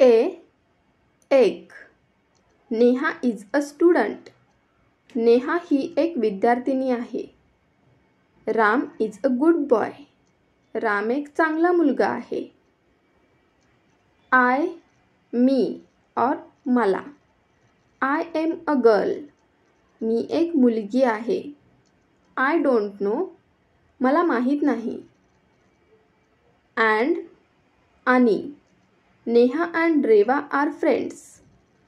A. Egg. Neha is a student. Neha ही एक विद्यार्थिनी आहे. Ram is a good boy. Ram एक चांगला मुलगा आहे. I, मी और मला. I am a girl. मी एक मुलगी आहे. I don't know. मला माहीत नाही. And, आणि. Neha and Reva are friends.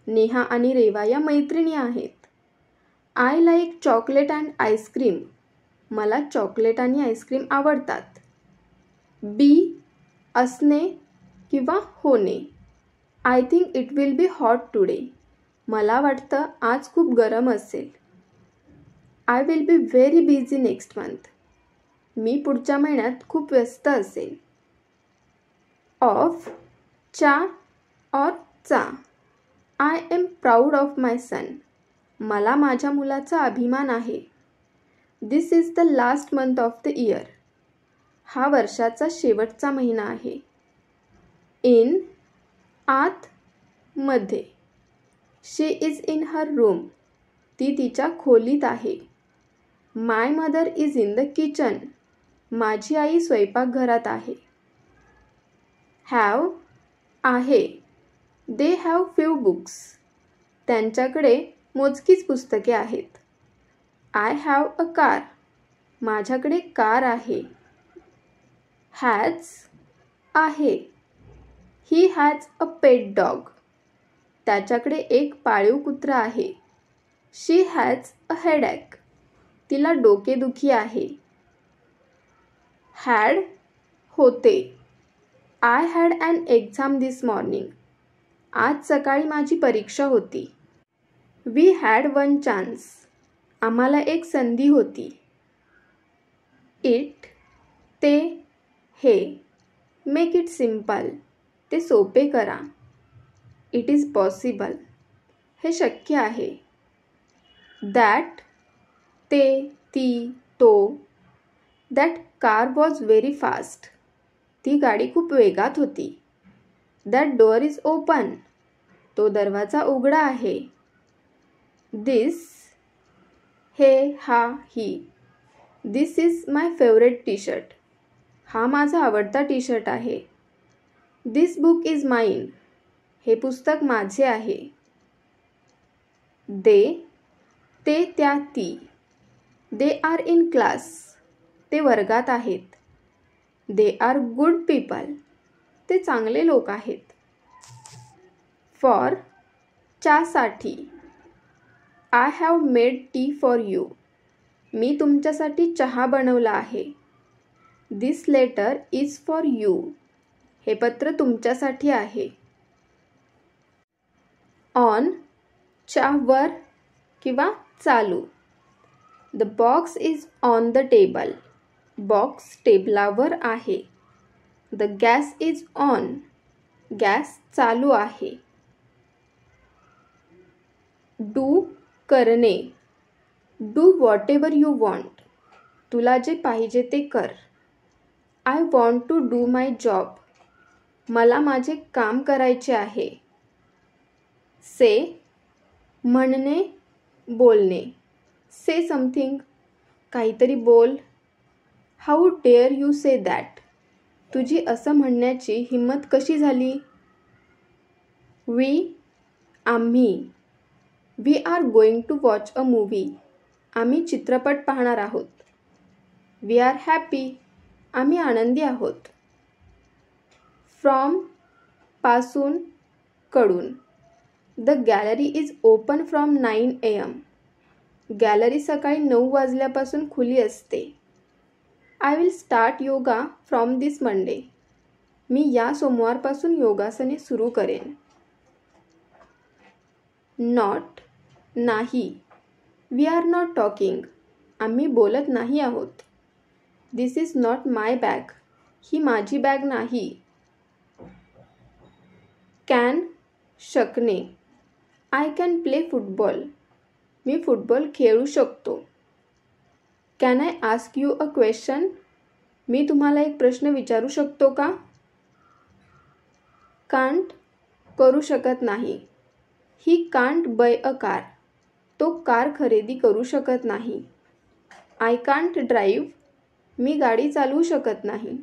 Neha आणि रेवा या मैत्रिणी आहेत. I like chocolate and ice cream. मला चॉकलेट आणि आईस्क्रीम आवडतात. बी, असणे किंवा होणे. I think it will be hot today. मला वाटतं आज खूप गरम असेल. I will be very busy next month. मी पुढच्या महिन्यात खूप व्यस्त असेल. ऑफ, च्या और चा. I am proud of my son. मला माझ्या मुलाचा अभिमान आहे. This is the last month of the year. हा वर्षाचा शेवटचा महिना आहे. In, आत, मध्ये. She is in her room. ती तिच्या खोलीत आहे. My mother is in the kitchen. माझी आई स्वयंपाकघरात आहे. Have, आहे. They have few books. त्यांच्याकडे मोजकीच पुस्तके आहेत. I have a car. माझ्याकडे कार आहे. Has, आहे. He has a pet dog. त्याच्याकडे एक पाळीव कुत्रा आहे. She has a headache. तिला डोकेदुखी आहे. Had, होते. I had an exam this morning. आज सकाळी माझी परीक्षा होती. We had one chance. आम्हाला एक संधी होती. It, ते, हे. Make it simple. ते सोपे करा. It is possible. हे शक्य आहे. That, ते, ती, तो. That car was very fast. ती गाडी खूप वेगात होती. That door is open. तो दरवाजा उघडा आहे. This, हे, हा, ही. This is my favorite t-shirt. हा माझा आवडता टी शर्ट आहे. This book is mine. हे पुस्तक माझे आहे. They, ते, त्या, ती. They are in class. ते वर्गात आहेत. They are good people. ते चांगले लोक आहेत. For, च्यासाठी. I have made tea for you. मी तुमच्यासाठी चहा बनवला आहे. This letter is for you. हे पत्र तुमच्यासाठी आहे. On, च्या वर किंवा चालू. The box is on the table. Box टेबलावर आहे. The gas is on. Gas चालू आहे. Do, करणे. Do whatever you want. तुला जे पाहिजे ते कर. I want to do my job. मला माझे काम करायचे आहे. Say, म्हणणे, बोलणे. Say something. काहीतरी बोल. How dare you say that? तुझी असं म्हणण्याची हिम्मत कशी झाली? We, आम्ही. We are going to watch a movie. आम्ही चित्रपट पाहणार आहोत. We are happy. आम्ही आनंदी आहोत. From, पासून, कडून. The gallery is open from 9 AM. Gallery सकाळी 9 वाजल्यापासून खुली असते. I will start yoga from this Monday. मी या सोमवारपासून योगासने सुरू करेन. Not, नाही. We are not talking. आम्ही बोलत नाही आहोत. This is not my bag. ही माझी बॅग नाही. Can, शकणे. I can play football. Me football खेळू शकतो. Can I ask you a question? मी तुम्हाला एक प्रश्न विचारू शकतो का? Can't, करू शकत नाही. He can't buy a car. तो कार खरेदी करू शकत नाही. I can't drive. मी गाडी चालवू शकत नाही.